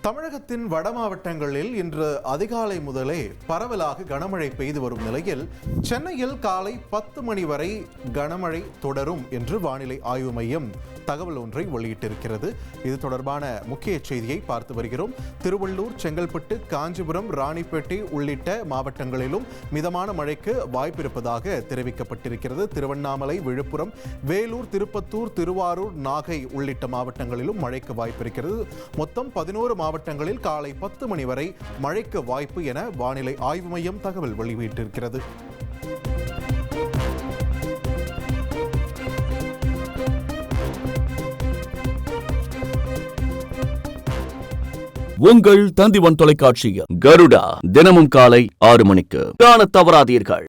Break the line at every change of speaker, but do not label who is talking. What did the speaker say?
தமிழகத்தின் வட மாவட்டங்களில் இன்று அதிகாலை முதலே பரவலாக கனமழை பெய்து வரும் நிலையில் சென்னையில் காலை 10 மணி வரை கனமழை தொடரும் என்று வானிலை ஆய்வு மையம் தகவல் ஒன்றை வெளியிட்டிருக்கிறது. இது தொடர்பான முக்கிய செய்தியை பார்த்து வருகிறோம். திருவள்ளூர், செங்கல்பட்டு, காஞ்சிபுரம், ராணிப்பேட்டை உள்ளிட்ட மாவட்டங்களிலும் மிதமான மழைக்கு வாய்ப்பிருப்பதாக தெரிவிக்கப்பட்டிருக்கிறது. திருவண்ணாமலை, விழுப்புரம், வேலூர், திருப்பத்தூர், திருவாரூர், நாகை உள்ளிட்ட மாவட்டங்களிலும் மழைக்கு வாய்ப்பிருக்கிறது. மொத்தம் 11 மாவட்டங்களில் காலை 10 மணி வரை மழைக்கு வாய்ப்பு என வானிலை ஆய்வு மையம் தகவல் வெளியிட்டிருக்கிறது.
உங்கள் தந்திவன் தொலைக்காட்சியில் கருடா தினமும் காலை 6 மணிக்கு காணத் தவறாதீர்கள்.